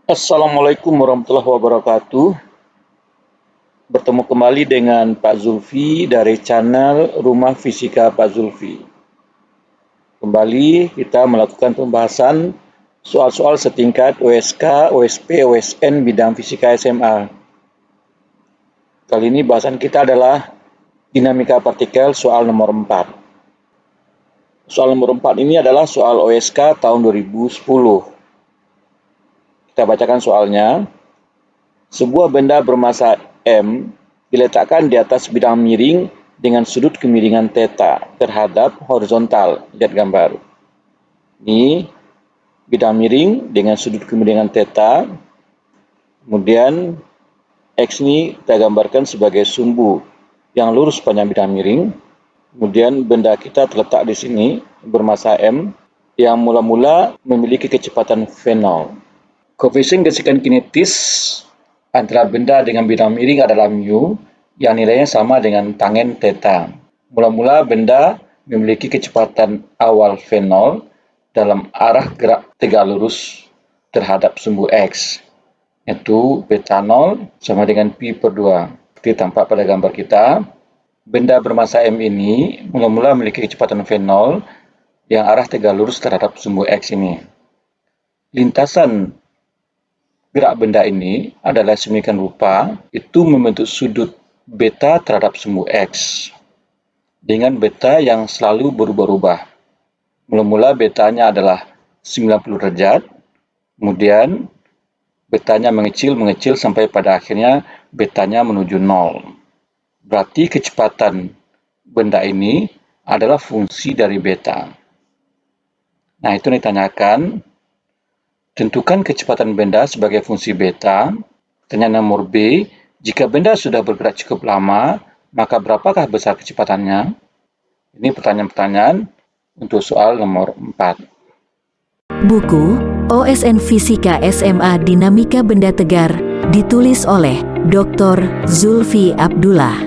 Assalamualaikum warahmatullahi wabarakatuh. Bertemu kembali dengan Pak Zulfi dari channel Rumah Fisika Pak Zulfi. Kembali kita melakukan pembahasan soal-soal setingkat OSK, OSP, OSN bidang fisika SMA. Kali ini bahasan kita adalah dinamika partikel soal nomor 4. Soal nomor 4 ini adalah soal OSK tahun 2010. Kita bacakan soalnya. Sebuah benda bermassa M diletakkan di atas bidang miring dengan sudut kemiringan theta terhadap horizontal. Lihat gambar. Ini bidang miring dengan sudut kemiringan theta. Kemudian X ini kita gambarkan sebagai sumbu yang lurus panjang bidang miring. Kemudian benda kita terletak di sini bermassa M yang mula-mula memiliki kecepatan V0. Koefisien gesekan kinetis antara benda dengan bidang miring adalah mu yang nilainya sama dengan tangen theta. Mula-mula benda memiliki kecepatan awal V0 dalam arah gerak tegak lurus terhadap sumbu X, yaitu beta 0 sama dengan pi per 2. Seperti tampak pada gambar kita, benda bermassa M ini mula-mula memiliki kecepatan V0 yang arah tegak lurus terhadap sumbu X ini. Lintasan gerak benda ini adalah sedemikian rupa, itu membentuk sudut beta terhadap sumbu X dengan beta yang selalu berubah-ubah. Mula-mula betanya adalah 90 derajat, kemudian betanya mengecil sampai pada akhirnya betanya menuju 0. Berarti kecepatan benda ini adalah fungsi dari beta. Nah, itu yang ditanyakan. Tentukan kecepatan benda sebagai fungsi beta. Pertanyaan nomor B, jika benda sudah bergerak cukup lama, maka berapakah besar kecepatannya? Ini pertanyaan-pertanyaan untuk soal nomor 4. Buku OSN Fisika SMA Dinamika Benda Tegar ditulis oleh Dr. Zulfi Abdullah.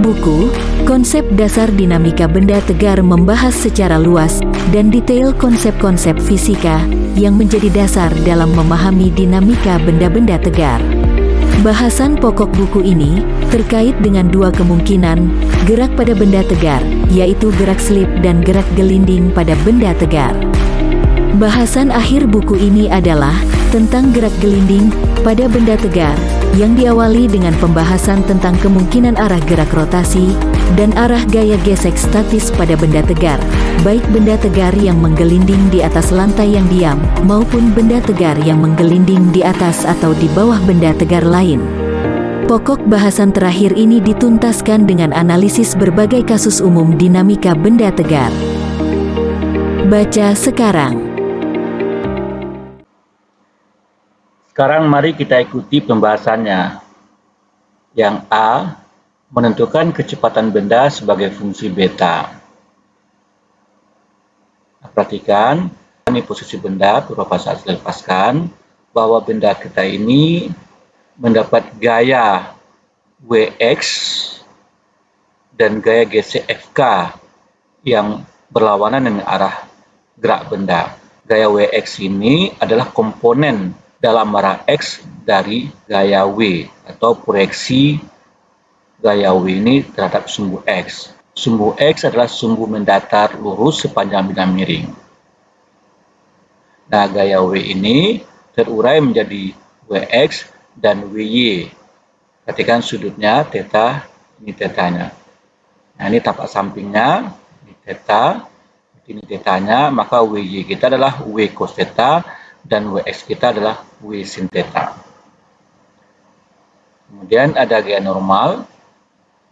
Buku Konsep Dasar Dinamika Benda Tegar membahas secara luas dan detail konsep-konsep fisika yang menjadi dasar dalam memahami dinamika benda-benda tegar. Bahasan pokok buku ini terkait dengan dua kemungkinan gerak pada benda tegar, yaitu gerak slip dan gerak gelinding pada benda tegar. Bahasan akhir buku ini adalah tentang gerak gelinding pada benda tegar, yang diawali dengan pembahasan tentang kemungkinan arah gerak rotasi dan arah gaya gesek statis pada benda tegar, baik benda tegar yang menggelinding di atas lantai yang diam, maupun benda tegar yang menggelinding di atas atau di bawah benda tegar lain. Pokok bahasan terakhir ini dituntaskan dengan analisis berbagai kasus umum dinamika benda tegar. Baca sekarang. Sekarang mari kita ikuti pembahasannya. Yang A, menentukan kecepatan benda sebagai fungsi beta. Perhatikan, ini posisi benda beberapa saat saya lepaskan, bahwa benda kita ini mendapat gaya Wx dan gaya gesek Fk yang berlawanan dengan arah gerak benda. Gaya Wx ini adalah komponen dalam arah X dari gaya W atau proyeksi gaya W ini terhadap sumbu X. Sumbu X adalah sumbu mendatar lurus sepanjang bidang miring. Nah, gaya W ini terurai menjadi Wx dan Wy. Perhatikan sudutnya, theta, ini thetanya. Nah, ini tapak sampingnya, ini theta, ini thetanya, maka Wy kita adalah W cos theta, dan Wx kita adalah W sin theta. Kemudian ada gaya normal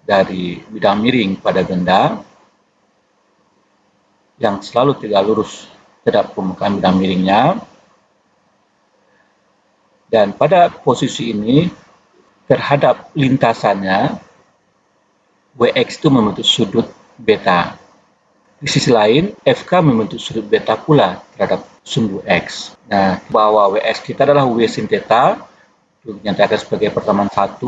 dari bidang miring pada benda yang selalu tegak lurus terhadap permukaan bidang miringnya. Dan pada posisi ini terhadap lintasannya Wx itu membentuk sudut beta. Di sisi lain, Fk membentuk sudut beta pula terhadap sumbu X. Nah, bahwa Ws kita adalah W sin theta, itu dinyatakan sebagai persamaan 1,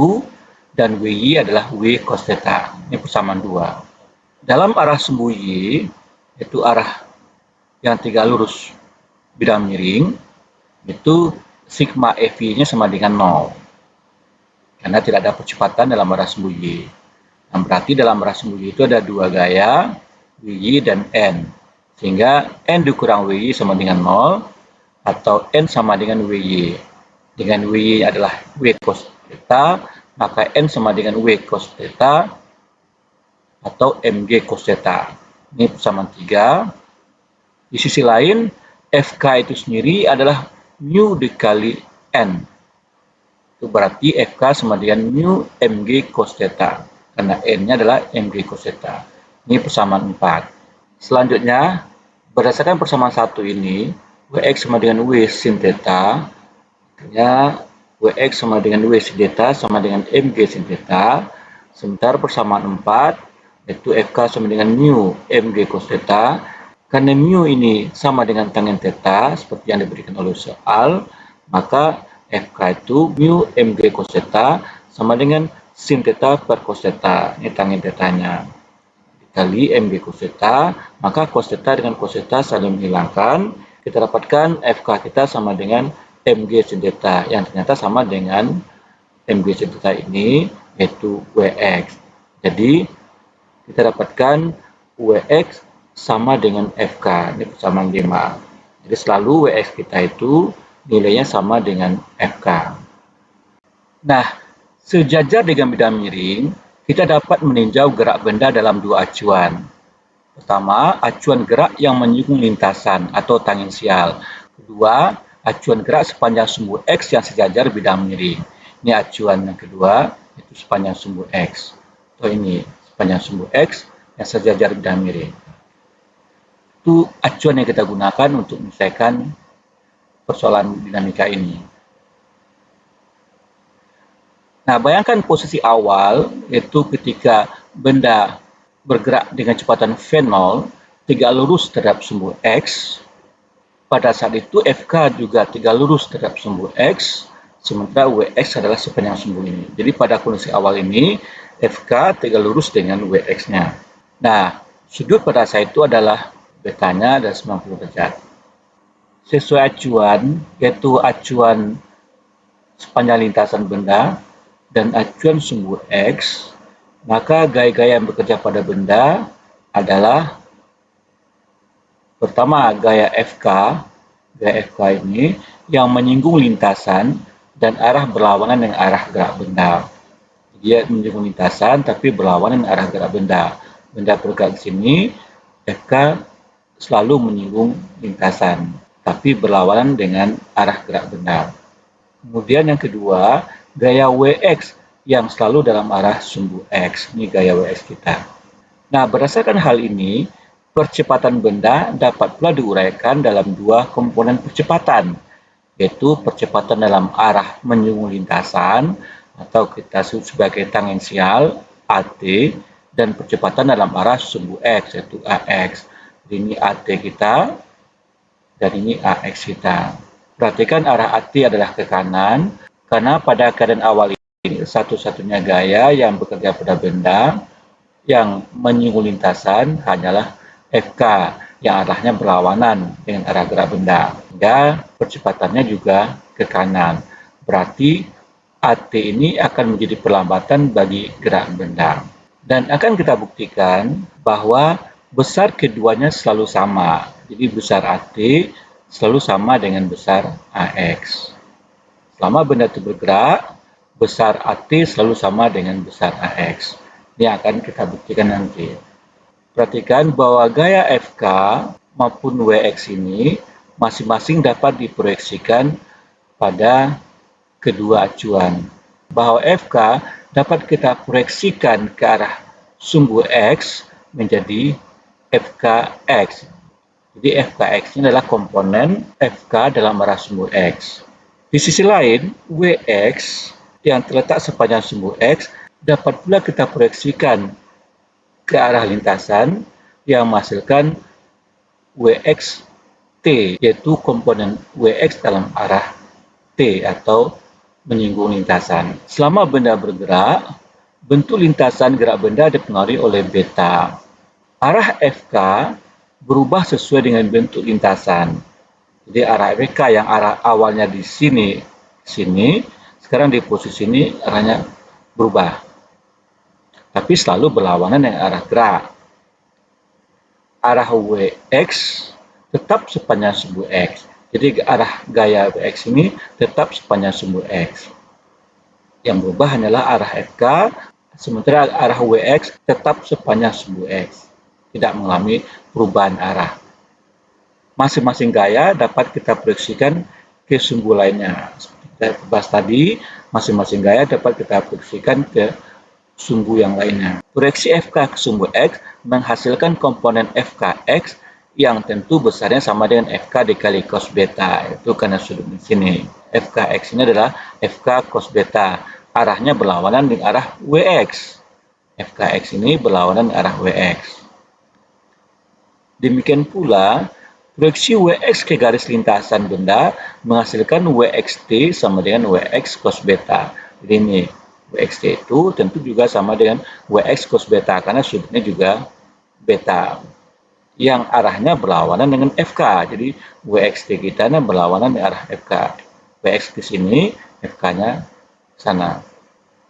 dan Wy adalah W cos theta. Ini persamaan 2. Dalam arah sumbu Y, yaitu arah yang tegak lurus bidang miring, itu sigma FY-nya sama dengan 0. Karena tidak ada percepatan dalam arah sumbu Y. Nah, berarti dalam arah sumbu Y itu ada dua gaya, WY dan N. Sehingga N dikurang WY sama dengan 0, atau N sama dengan WY. Dengan WY adalah W cos theta, maka N sama dengan W cos theta, atau MG cos theta. Ini persamaan 3. Di sisi lain, FK itu sendiri adalah mu dikali N. Itu berarti FK sama dengan mu MG cos theta. Karena N-nya adalah MG cos theta. Ini persamaan 4. Selanjutnya, berdasarkan persamaan 1 ini, Wx sama dengan W sin theta. Artinya, Wx sama dengan W sin theta sama dengan MG sin theta. Sementara persamaan 4, yaitu FK sama dengan mu MG cos theta. Karena mu ini sama dengan tangen theta, seperti yang diberikan oleh soal, maka FK itu mu MG cos theta sama dengan sin theta per cos theta. Ini tangen thetanya. Dikali MG cos theta, maka cos theta dengan cos theta saling menghilangkan. Kita dapatkan FK kita sama dengan MG sin theta, yang ternyata sama dengan MG sin theta ini, yaitu Wx. Jadi, kita dapatkan Wx sama dengan FK, ini persamaan 5. Jadi selalu Wx kita itu nilainya sama dengan FK. Nah, sejajar dengan bidang miring, kita dapat meninjau gerak benda dalam dua acuan. Pertama, acuan gerak yang menyinggung lintasan atau tangensial. Kedua, acuan gerak sepanjang sumbu X yang sejajar bidang miring. Ini acuan yang kedua, yaitu sepanjang sumbu X. Atau ini, sepanjang sumbu X yang sejajar bidang miring. Itu acuan yang kita gunakan untuk menyelesaikan persoalan dinamika ini. Nah, bayangkan posisi awal, yaitu ketika benda bergerak dengan kecepatan V0, tegak lurus terhadap sumbu X. Pada saat itu, FK juga tegak lurus terhadap sumbu X, sementara Wx adalah sepanjang sumbu ini. Jadi, pada kondisi awal ini, FK tegak lurus dengan Wx-nya. Nah, sudut pada saat itu adalah betanya adalah 90 derajat. Sesuai acuan, yaitu acuan sepanjang lintasan benda dan acuan sumbu X, maka gaya-gaya yang bekerja pada benda adalah pertama gaya FK. Gaya FK ini yang menyinggung lintasan dan arah berlawanan dengan arah gerak benda. Dia menyinggung lintasan tapi berlawanan dengan arah gerak benda. Benda bergerak di sini, FK selalu menyinggung lintasan, tapi berlawanan dengan arah gerak benda. Kemudian yang kedua, gaya Wx yang selalu dalam arah sumbu X. Ini gaya Wx kita. Nah, berdasarkan hal ini, percepatan benda dapat pula diuraikan dalam dua komponen percepatan, yaitu percepatan dalam arah menyinggung lintasan, atau kita sebut sebagai tangensial, AT, dan percepatan dalam arah sumbu X, yaitu AX. Ini AT kita, dan ini AX kita. Perhatikan arah AT adalah ke kanan, karena pada keadaan awal ini, satu-satunya gaya yang bekerja pada benda yang menyinggung lintasan hanyalah FK, yang arahnya berlawanan dengan arah gerak benda. Sehingga percepatannya juga ke kanan. Berarti AT ini akan menjadi perlambatan bagi gerak benda. Dan akan kita buktikan bahwa besar keduanya selalu sama. Jadi besar AT selalu sama dengan besar AX. Selama benda itu bergerak, besar AT selalu sama dengan besar AX. Ini akan kita buktikan nanti. Perhatikan bahwa gaya FK maupun Wx ini masing-masing dapat diproyeksikan pada kedua acuan. Bahwa FK dapat kita proyeksikan ke arah sumbu X menjadi FKX. Jadi FKX ini adalah komponen FK dalam arah sumbu X. Di sisi lain, Wx yang terletak sepanjang sumbu X dapat pula kita proyeksikan ke arah lintasan yang menghasilkan Wxt, yaitu komponen Wx dalam arah T atau menyinggung lintasan. Selama benda bergerak, bentuk lintasan gerak benda dipengaruhi oleh beta. Arah FK berubah sesuai dengan bentuk lintasan. Jadi arah FK yang arah awalnya di sini, sekarang di posisi ini arahnya berubah. Tapi selalu berlawanan dengan arah gerak. Arah WX tetap sepanjang sumbu X. Jadi arah gaya WX ini tetap sepanjang sumbu X. Yang berubah hanyalah arah FK, sementara arah WX tetap sepanjang sumbu X. Tidak mengalami perubahan arah. Masing-masing gaya dapat kita proyeksikan ke sumbu lainnya. Seperti kita bahas tadi, masing-masing gaya dapat kita proyeksikan ke sumbu yang lainnya. Proyeksi FK ke sumbu X menghasilkan komponen FKX yang tentu besarnya sama dengan FK dikali cos beta. Itu karena sudut di sini. FKX ini adalah FK cos beta. Arahnya berlawanan dengan arah WX. FKX ini berlawanan dengan arah WX. Demikian pula, proyeksi WX ke garis lintasan benda menghasilkan WXT sama dengan WX cos beta. Jadi ini WXT itu tentu juga sama dengan WX cos beta karena sudutnya juga beta yang arahnya berlawanan dengan FK. Jadi WXT kita berlawanan dengan arah FK. WX ke sini, FK-nya sana.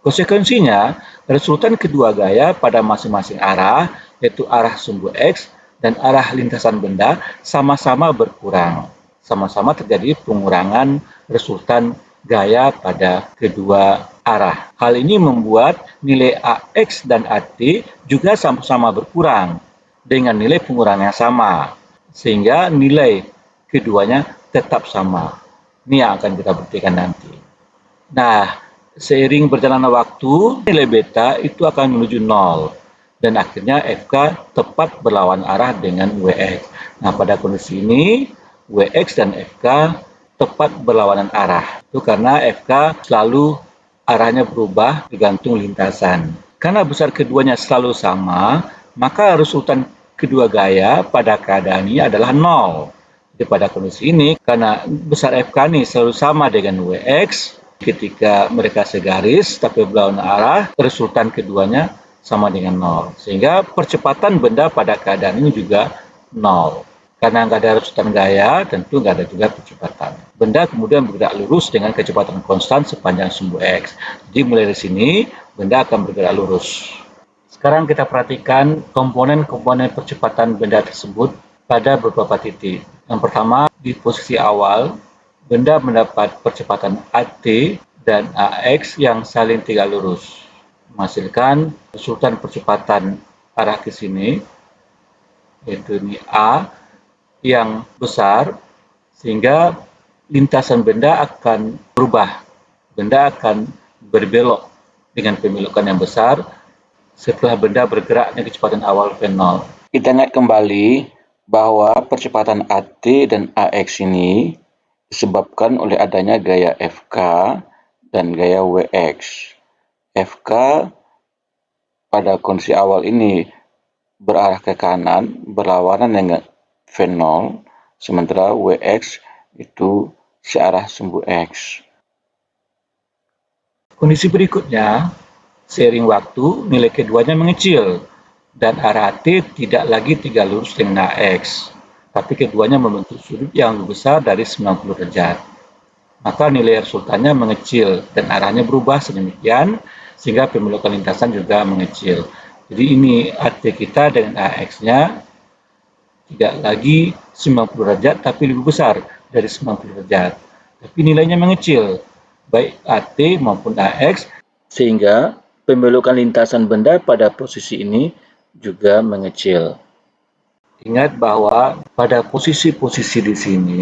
Konsekuensinya, resultan kedua gaya pada masing-masing arah, yaitu arah sumbu X dan arah lintasan benda, sama-sama berkurang. Sama-sama terjadi pengurangan resultan gaya pada kedua arah. Hal ini membuat nilai AX dan AT juga sama-sama berkurang dengan nilai pengurangan yang sama, sehingga nilai keduanya tetap sama. Ini yang akan kita buktikan nanti. Nah, seiring berjalannya waktu, nilai beta itu akan menuju 0. Dan akhirnya FK tepat berlawan arah dengan WX. Nah, pada kondisi ini, WX dan FK tepat berlawanan arah. Itu karena FK selalu arahnya berubah tergantung lintasan. Karena besar keduanya selalu sama, maka resultan kedua gaya pada keadaan ini adalah 0. Jadi pada kondisi ini, karena besar FK ini selalu sama dengan WX, ketika mereka segaris tapi berlawanan arah, resultan keduanya sama dengan 0. Sehingga percepatan benda pada keadaan ini juga 0. Karena nggak ada resultan gaya, tentu nggak ada juga percepatan. Benda kemudian bergerak lurus dengan kecepatan konstan sepanjang sumbu X. Jadi mulai dari sini, benda akan bergerak lurus. Sekarang kita perhatikan komponen-komponen percepatan benda tersebut pada beberapa titik. Yang pertama, di posisi awal, benda mendapat percepatan AT dan AX yang saling tegak lurus, menghasilkan resultan percepatan arah ke sini, yaitu ini A, yang besar, sehingga lintasan benda akan berubah. Benda akan berbelok dengan pembelokan yang besar setelah benda bergerak dengan kecepatan awal V0. Kita ingat kembali bahwa percepatan AT dan AX ini disebabkan oleh adanya gaya FK dan gaya WX. FK pada kondisi awal ini berarah ke kanan, berlawanan dengan V0, sementara WX itu searah sumbu X. Kondisi berikutnya, seiring waktu, nilai keduanya mengecil, dan arah T tidak lagi tegak lurus dengan AX, tapi keduanya membentuk sudut yang lebih besar dari 90 derajat. Maka nilai resultannya mengecil dan arahnya berubah sedemikian sehingga pembelokan lintasan juga mengecil. Jadi ini AT kita dengan AX-nya tidak lagi 90 derajat tapi lebih besar dari 90 derajat. Tapi nilainya mengecil, baik AT maupun AX, sehingga pembelokan lintasan benda pada posisi ini juga mengecil. Ingat bahwa pada posisi-posisi di sini,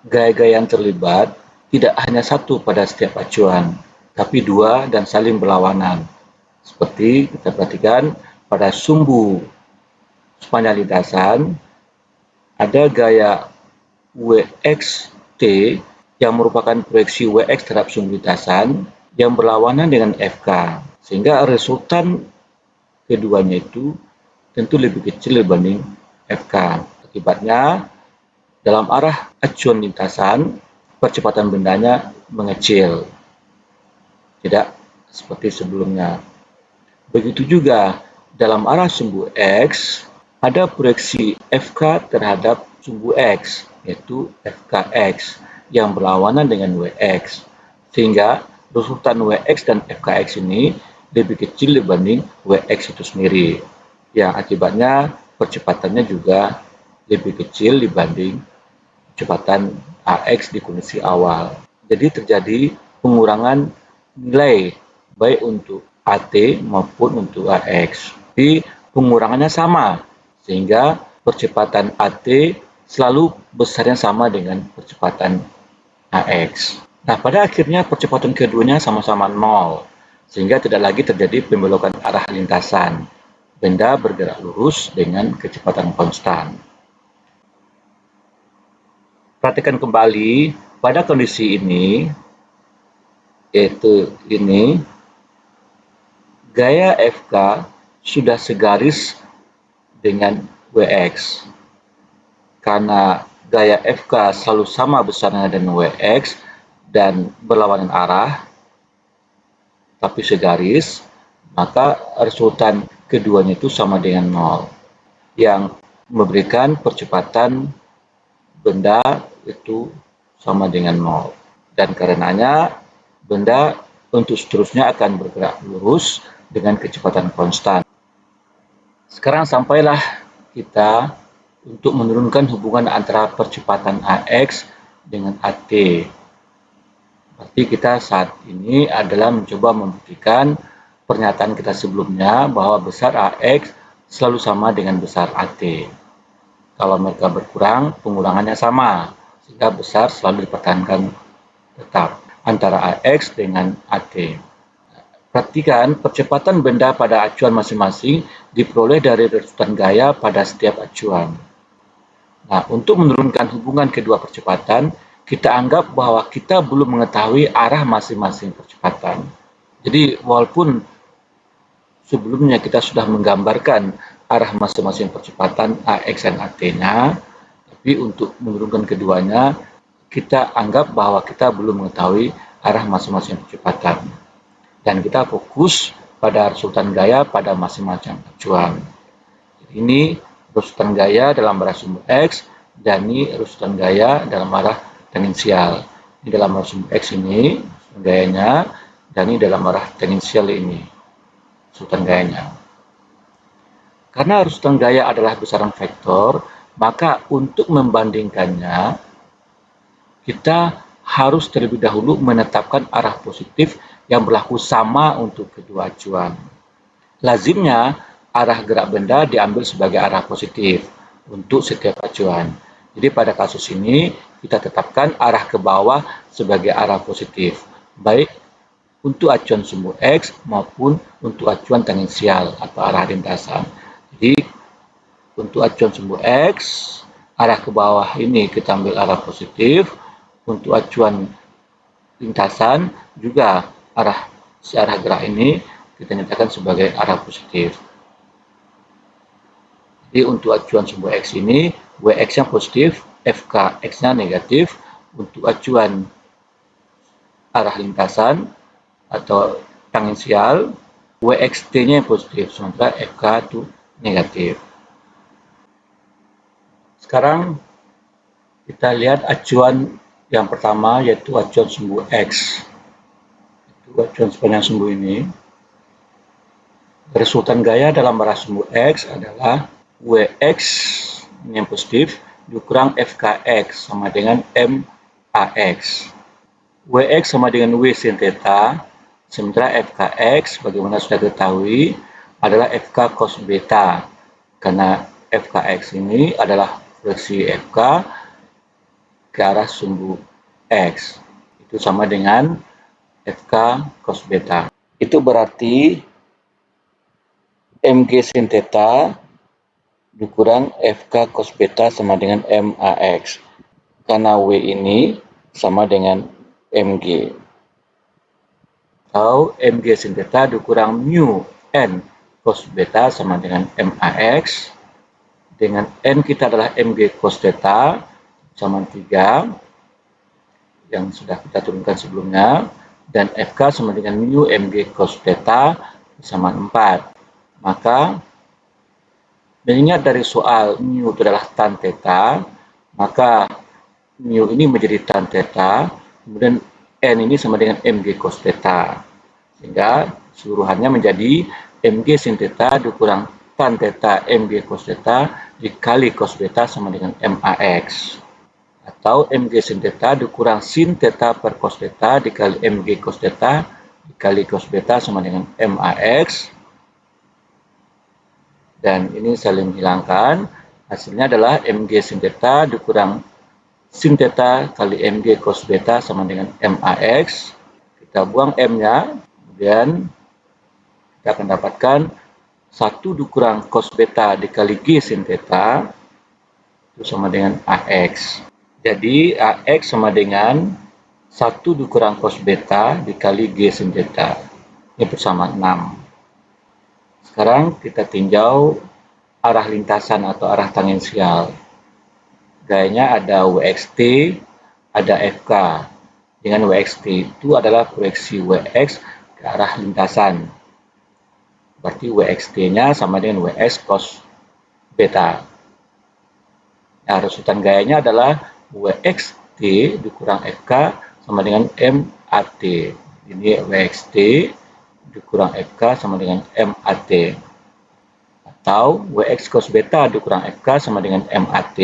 gaya-gaya yang terlibat tidak hanya satu pada setiap acuan, tapi dua dan saling berlawanan. Seperti kita perhatikan pada sumbu sepanjang lintasan, ada gaya WXT yang merupakan proyeksi WX terhadap sumbu lintasan yang berlawanan dengan FK, sehingga resultan keduanya itu tentu lebih kecil dibanding FK. Akibatnya, dalam arah acuan lintasan, percepatan bendanya mengecil, tidak seperti sebelumnya. Begitu juga dalam arah sumbu X, ada proyeksi FK terhadap sumbu X, yaitu FKX, yang berlawanan dengan WX. Sehingga resultan WX dan FKX ini lebih kecil dibanding WX itu sendiri. Yang akibatnya percepatannya juga lebih kecil dibanding kecepatan AX di kondisi awal. Jadi terjadi pengurangan nilai baik untuk AT maupun untuk AX. Tapi pengurangannya sama, sehingga percepatan AT selalu besarnya sama dengan percepatan AX. Nah, pada akhirnya percepatan keduanya sama-sama 0, sehingga tidak lagi terjadi pembelokan arah lintasan. Benda bergerak lurus dengan kecepatan konstan. Perhatikan kembali pada kondisi ini, yaitu ini, gaya FK sudah segaris dengan WX. Karena gaya FK selalu sama besarnya dengan WX dan berlawanan arah, tapi segaris, maka resultan keduanya itu sama dengan 0, yang memberikan percepatan benda itu sama dengan 0. Dan karenanya benda untuk seterusnya akan bergerak lurus dengan kecepatan konstan. Sekarang sampailah kita untuk menurunkan hubungan antara percepatan AX dengan AT. Berarti kita saat ini adalah mencoba membuktikan pernyataan kita sebelumnya bahwa besar AX selalu sama dengan besar AT. Kalau mereka berkurang, pengurangannya sama, sehingga besar selalu dipertahankan tetap antara AX dengan AT. Perhatikan, percepatan benda pada acuan masing-masing diperoleh dari resultan gaya pada setiap acuan. Nah, untuk menurunkan hubungan kedua percepatan, kita anggap bahwa kita belum mengetahui arah masing-masing percepatan. Jadi, walaupun sebelumnya kita sudah menggambarkan arah masing-masing percepatan AX dan AT-nya, tapi untuk menurunkan keduanya, kita anggap bahwa kita belum mengetahui arah masing-masing percepatan. Dan kita fokus pada resultan gaya pada masing-masing acuan. Ini resultan gaya dalam arah sumbu X, dan ini resultan gaya dalam arah tangensial. Ini dalam arah sumbu X ini, gayanya, dan ini dalam arah tangensial ini, resultan gayanya. Karena resultan gaya adalah besaran vektor, maka untuk membandingkannya, kita harus terlebih dahulu menetapkan arah positif yang berlaku sama untuk kedua acuan. Lazimnya, arah gerak benda diambil sebagai arah positif untuk setiap acuan. Jadi pada kasus ini, kita tetapkan arah ke bawah sebagai arah positif, baik untuk acuan sumbu X maupun untuk acuan tangensial atau arah lintasan. Jadi, untuk acuan sumbu X, arah ke bawah ini kita ambil arah positif. Untuk acuan lintasan, juga arah gerak ini kita nyatakan sebagai arah positif. Jadi, untuk acuan sumbu X ini, WX-nya positif, FKX-nya negatif. Untuk acuan arah lintasan atau tangensial, WXT-nya positif, sementara FK itu negatif. Sekarang kita lihat acuan yang pertama, yaitu acuan sumbu X. Itu acuan sepanjang sumbu ini. Resultan gaya dalam arah sumbu X adalah WX yang positif dikurang FKX sama dengan MAX. WX sama dengan W sin theta, sementara FKX bagaimana sudah diketahui adalah FK cos beta, karena FKX ini adalah proyeksi FK ke arah sumbu X. Itu sama dengan FK cos beta. Itu berarti MG sin theta dikurang FK cos beta sama dengan MAX. Karena W ini sama dengan MG. Atau MG sin theta dikurang mu N cos beta sama dengan MAX, dengan N kita adalah MG cos theta sama 3 yang sudah kita turunkan sebelumnya, dan FK sama dengan mu MG cos theta sama 4. Maka mengingat dari soal mu itu adalah tan theta, maka mu ini menjadi tan theta, kemudian n ini sama dengan mg cos theta, sehingga seluruhannya menjadi mg sin theta dikurang tan theta mg cos theta dikali cos beta sama dengan max, atau mg sin theta dikurang sin theta per cos theta dikali mg cos theta dikali cos beta sama dengan max, dan ini saling menghilangkan. Hasilnya adalah mg sin theta dikurang sin theta kali mg cos beta sama dengan max. Kita buang m-nya, kemudian kita akan dapatkan 1 dikurang cos beta dikali g sin theta itu sama dengan ax. Jadi ax sama dengan 1 dikurang cos beta dikali g sin theta. Ini persamaan 6. Sekarang kita tinjau arah lintasan atau arah tangensial. Gayanya ada WXT, ada FK. Dengan WXT itu adalah proyeksi WX ke arah lintasan. Berarti WXT-nya sama dengan WX cos beta. Nah, resultan gayanya adalah WXT dikurang FK sama dengan MAT. Ini WXT dikurang FK sama dengan MAT. Atau WX cos beta dikurang FK sama dengan MAT.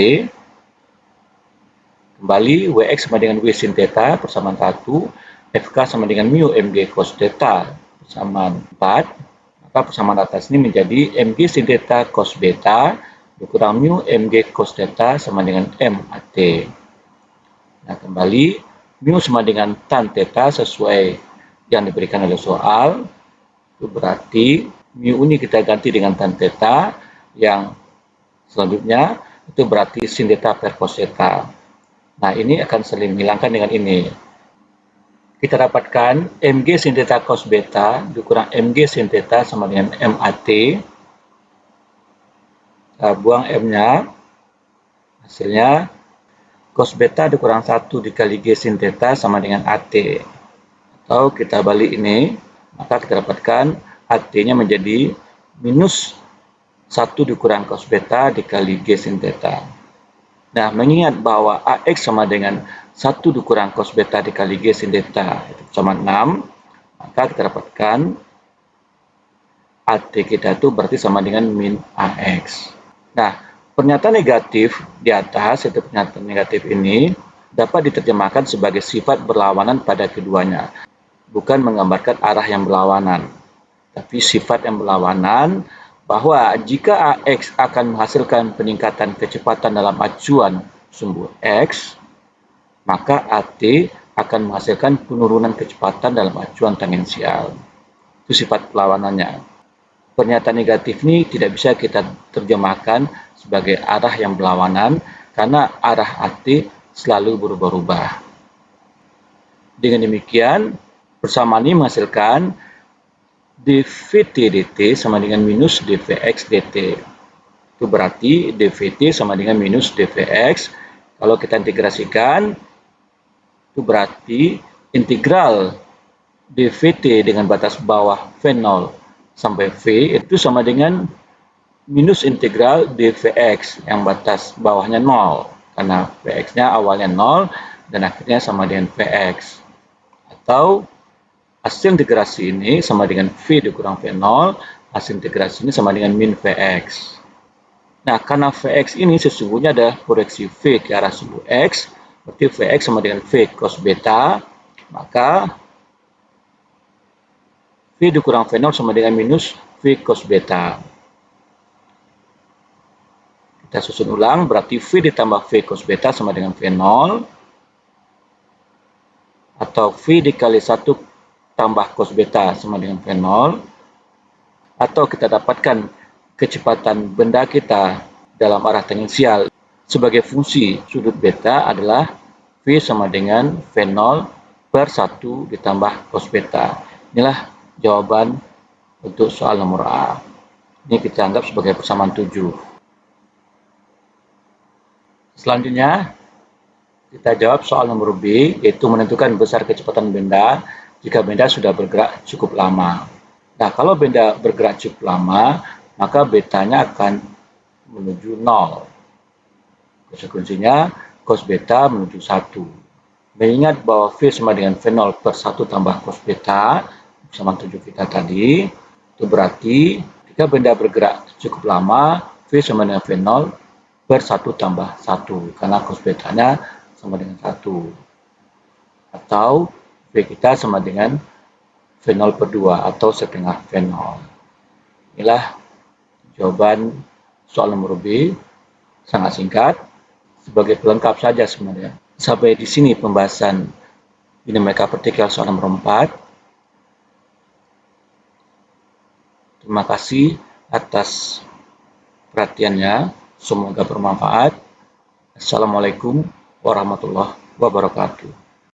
Kembali, WX sama dengan W sin theta persamaan 1, FK sama dengan mu mg cos theta persamaan 4, maka persamaan atas ini menjadi mg sin theta cos beta dikurang mu mg cos theta sama dengan MAT. Nah, kembali, mu sama dengan tan theta sesuai yang diberikan oleh soal. Itu berarti mu ini kita ganti dengan tan theta, yang selanjutnya itu berarti sin theta per cos theta. Nah, ini akan saling menghilangkan dengan ini. Kita dapatkan mg sin theta cos beta dikurang mg sin theta sama dengan MAT. Kita buang m-nya. Hasilnya cos beta dikurang 1 dikali g sin theta sama dengan AT. Atau kita balik ini, maka kita dapatkan AT-nya menjadi minus 1 dikurang cos beta dikali g sin theta. Nah, mengingat bahwa AX sama dengan 1 dikurang cos beta dikali G sin theta itu sama 6, maka kita dapatkan AT kita itu berarti sama dengan min AX. Nah, pernyataan negatif di atas, itu pernyataan negatif ini dapat diterjemahkan sebagai sifat berlawanan pada keduanya. Bukan menggambarkan arah yang berlawanan, tapi sifat yang berlawanan, bahwa jika AX akan menghasilkan peningkatan kecepatan dalam acuan sumbu X, maka AT akan menghasilkan penurunan kecepatan dalam acuan tangensial. Itu sifat perlawanannya. Pernyataan negatif ini tidak bisa kita terjemahkan sebagai arah yang berlawanan, karena arah AT selalu berubah-ubah. Dengan demikian, persamaan ini menghasilkan dvt dt sama dengan minus dvx dt. Itu berarti dvt sama dengan minus dvx. Kalau kita integrasikan, itu berarti integral dvt dengan batas bawah V0 sampai V itu sama dengan minus integral dvx yang batas bawahnya 0. Karena vx-nya awalnya 0 dan akhirnya sama dengan vx. Atau hasil integrasi ini sama dengan V dikurang V0, hasil integrasi ini sama dengan min Vx. Nah, karena Vx ini sesungguhnya adalah proyeksi V ke arah sumbu X, berarti Vx sama dengan V cos beta, maka V dikurang V0 sama dengan minus V cos beta. Kita susun ulang, berarti V ditambah V cos beta sama dengan V0, atau V dikali 1 tambah cos beta sama dengan V0, atau kita dapatkan kecepatan benda kita dalam arah tangensial sebagai fungsi sudut beta adalah V sama dengan V0 per 1 ditambah cos beta. Inilah jawaban untuk soal nomor A. Ini kita anggap sebagai persamaan 7. Selanjutnya, kita jawab soal nomor B, yaitu menentukan besar kecepatan benda jika benda sudah bergerak cukup lama. Nah, kalau benda bergerak cukup lama, maka betanya akan menuju 0. Konsekuensinya, cos beta menuju 1. Mengingat bahwa V sama dengan V0 per 1 tambah cos beta, sama 7 kita tadi, itu berarti jika benda bergerak cukup lama, V sama dengan V0 per 1 tambah 1, karena cos betanya sama dengan 1. Atau V kita sama dengan V0 per 2 atau setengah V0. Inilah jawaban soal nomor B, sangat singkat, sebagai pelengkap saja sebenarnya. Sampai di sini pembahasan dinamika partikel soal nomor 4. Terima kasih atas perhatiannya, semoga bermanfaat. Assalamualaikum warahmatullahi wabarakatuh.